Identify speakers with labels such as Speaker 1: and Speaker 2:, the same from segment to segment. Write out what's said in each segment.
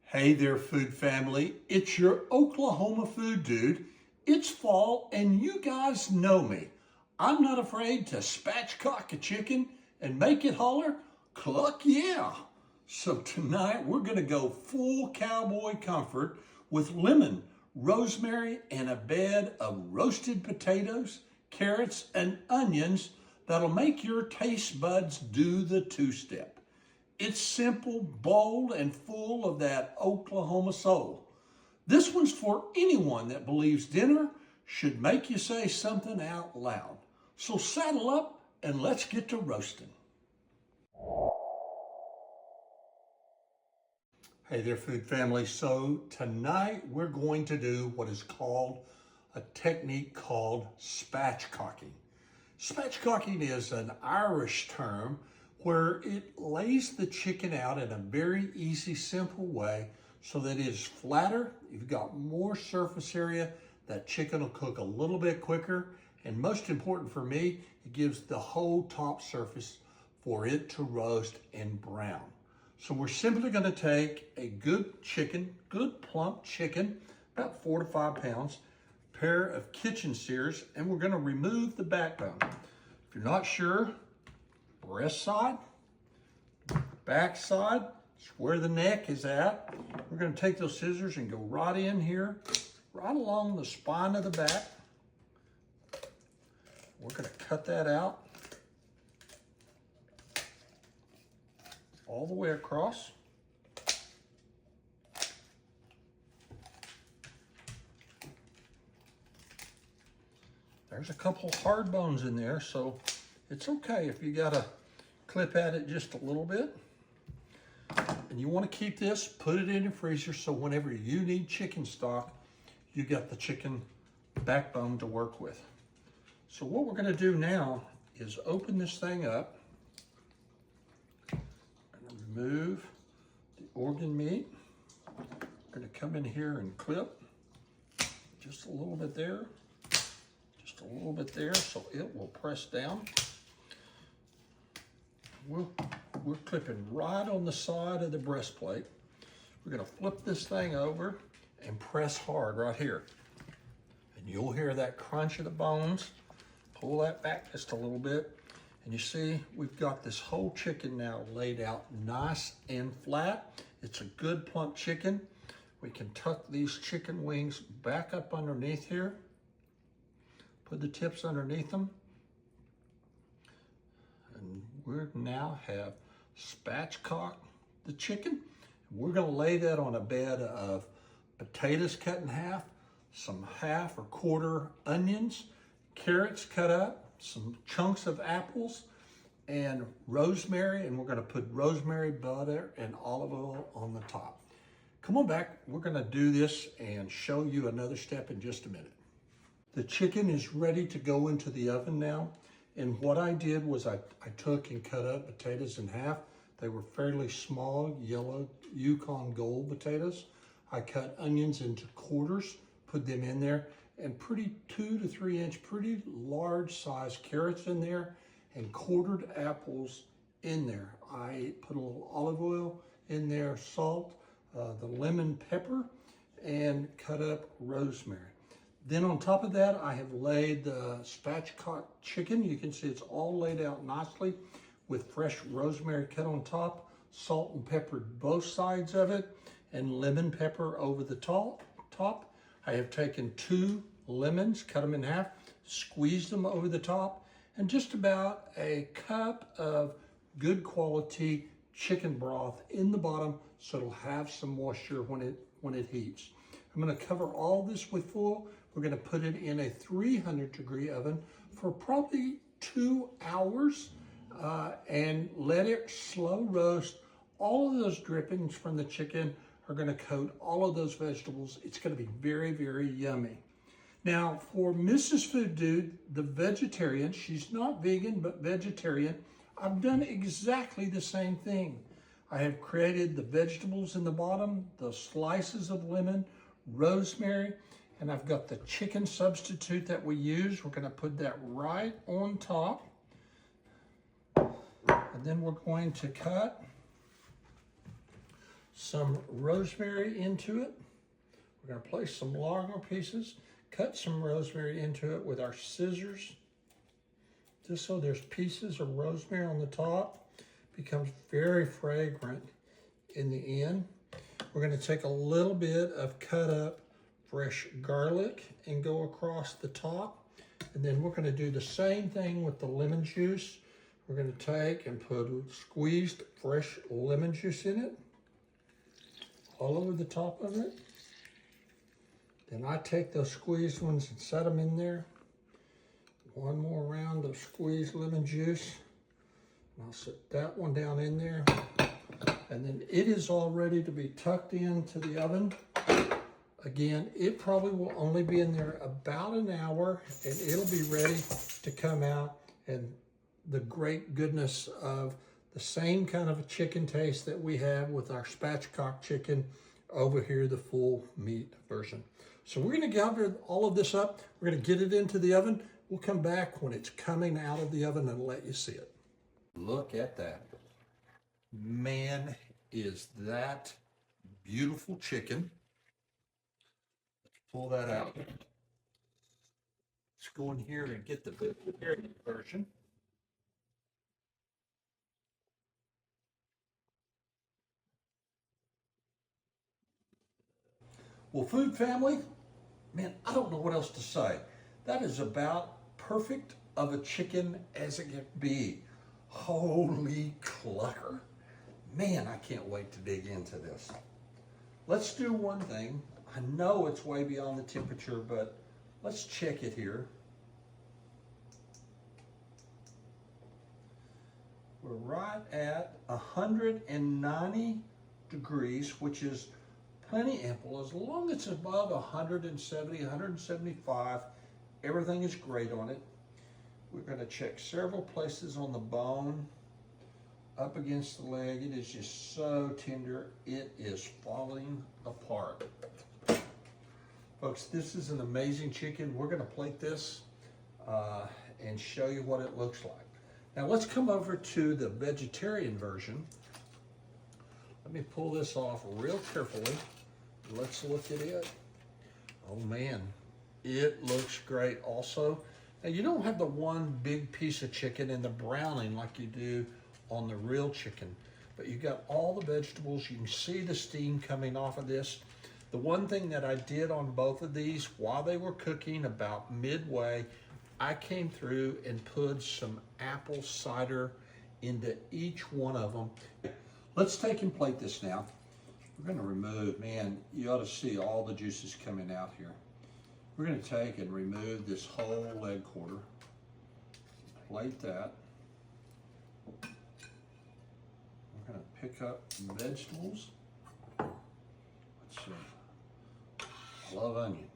Speaker 1: Hey there, food family. It's your Oklahoma food dude. It's fall, and you guys know me. I'm not afraid to spatchcock a chicken and make it holler, cluck yeah. So tonight we're gonna go full cowboy comfort with lemon, rosemary, and a bed of roasted potatoes, carrots, and onions that'll make your taste buds do the two-step. It's simple, bold, and full of that Oklahoma soul. This one's for anyone that believes dinner should make you say something out loud. So saddle up and let's get to roasting. Hey there, food family. So tonight we're going to do what is called a technique called spatchcocking. Spatchcocking is an Irish term where it lays the chicken out in a very easy, simple way so that it is flatter. You've got more surface area. That chicken will cook a little bit quicker. And most important for me, it gives the whole top surface for it to roast and brown. So we're simply gonna take a good chicken, good plump chicken, about 4 to 5 pounds, pair of kitchen shears, and we're gonna remove the backbone. If you're not sure, breast side, back side, it's where the neck is at. We're gonna take those scissors and go right in here, right along the spine of the back. We're gonna cut that out all the way across. There's a couple hard bones in there, so it's okay if you gotta clip at it just a little bit. And you wanna keep this, put it in your freezer, so whenever you need chicken stock, you got the chicken backbone to work with. So what we're gonna do now is open this thing up. I'm gonna remove the organ meat. I'm gonna come in here and clip just a little bit there, just a little bit there, so it will press down. We're clipping right on the side of the breastplate. We're gonna flip this thing over and press hard right here. And you'll hear that crunch of the bones. Pull that back just a little bit. And you see, we've got this whole chicken now laid out nice and flat. It's a good plump chicken. We can tuck these chicken wings back up underneath here. Put the tips underneath them. And we now have spatchcocked the chicken. We're gonna lay that on a bed of potatoes cut in half, some half or quarter onions, carrots cut up, some chunks of apples, and rosemary, and we're gonna put rosemary butter and olive oil on the top. Come on back, we're gonna do this and show you another step in just a minute. The chicken is ready to go into the oven now. And what I did was I took and cut up potatoes in half. They were fairly small, yellow Yukon Gold potatoes. I cut onions into quarters, put them in there, and pretty 2 to 3 inch, pretty large size carrots in there, and quartered apples in there. I put a little olive oil in there, salt, the lemon pepper, and cut up rosemary. Then on top of that, I have laid the spatchcock chicken. You can see it's all laid out nicely with fresh rosemary cut on top, salt and peppered both sides of it, and lemon pepper over the top. I have taken 2 lemons, cut them in half, squeezed them over the top, and just about a cup of good quality chicken broth in the bottom so it'll have some moisture when it heats. I'm gonna cover all this with foil. We're gonna put it in a 300-degree oven for probably 2 hours and let it slow roast. All of those drippings from the chicken are gonna coat all of those vegetables. It's gonna be very, very yummy. Now, for Mrs. Food Dude, the vegetarian, she's not vegan, but vegetarian, I've done exactly the same thing. I have created the vegetables in the bottom, the slices of lemon, rosemary, and I've got the chicken substitute that we use. We're gonna put that right on top. And then we're going to cut some rosemary into it. We're going to place some longer pieces, cut some rosemary into it with our scissors, just so there's pieces of rosemary on the top. Becomes very fragrant in the end. We're going to take a little bit of cut up fresh garlic and go across the top. And then we're going to do the same thing with the lemon juice. We're going to take and put squeezed fresh lemon juice in it, all over the top of it. Then I take those squeezed ones and set them in there. One more round of squeezed lemon juice. And I'll set that one down in there. And then it is all ready to be tucked into the oven. Again, it probably will only be in there about an hour, and it'll be ready to come out, and the great goodness of the same kind of a chicken taste that we have with our spatchcock chicken over here, the full meat version. So we're going to gather all of this up. We're going to get it into the oven. We'll come back when it's coming out of the oven and let you see it. Look at that. Man, is that beautiful chicken. Let's pull that out. Let's go in here and get the vegetarian version. Well, food family, man, I don't know what else to say. That is about perfect of a chicken as it can be. Holy clucker. Man, I can't wait to dig into this. Let's do one thing. I know it's way beyond the temperature, but let's check it here. We're right at 190 degrees, which is plenty ample. As long as it's above 170, 175, everything is great on it. We're going to check several places on the bone, up against the leg. It is just so tender, it is falling apart. Folks, this is an amazing chicken. We're going to plate this and show you what it looks like. Now let's come over to the vegetarian version. Let me pull this off real carefully. Let's look at it. Oh man, it looks great also. Now you don't have the one big piece of chicken in the browning like you do on the real chicken, but you got all the vegetables. You can see the steam coming off of this. The one thing that I did on both of these while they were cooking, about midway, I came through and put some apple cider into each one of them. Let's take and plate this now. We're going to remove, man, you ought to see all the juices coming out here. We're going to take and remove this whole leg quarter. Plate that. We're going to pick up vegetables. Let's see. I love onion.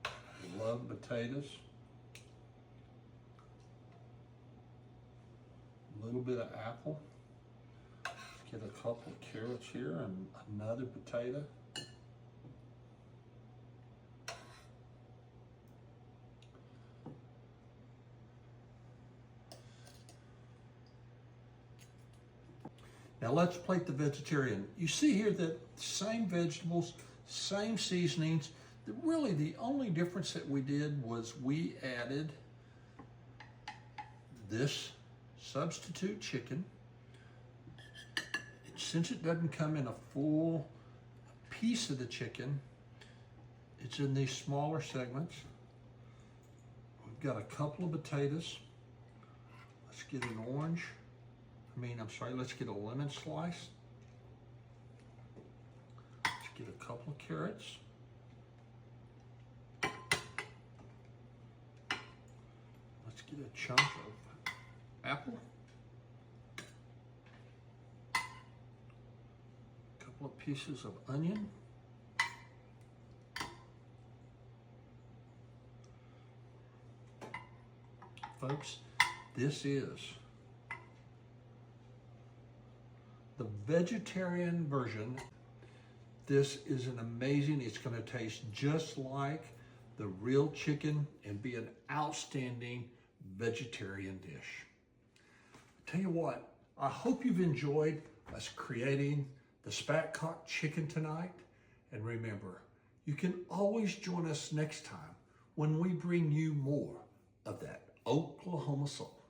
Speaker 1: I love potatoes. A little bit of apple. Let's get a couple of carrots here and another potato. Now let's plate the vegetarian. You see here that same vegetables, same seasonings. Really the only difference that we did was we added this substitute chicken. Since it doesn't come in a full piece of the chicken, it's in these smaller segments. We've got a couple of potatoes. Let's get an orange. Let's get a lemon slice. Let's get a couple of carrots. Let's get a chunk of apple. A couple of pieces of onion. Folks, this is the vegetarian version. This is an amazing, it's going to taste just like the real chicken and be an outstanding vegetarian dish. Tell you what, I hope you've enjoyed us creating the Spatchcock chicken tonight. And remember, you can always join us next time when we bring you more of that Oklahoma sauce.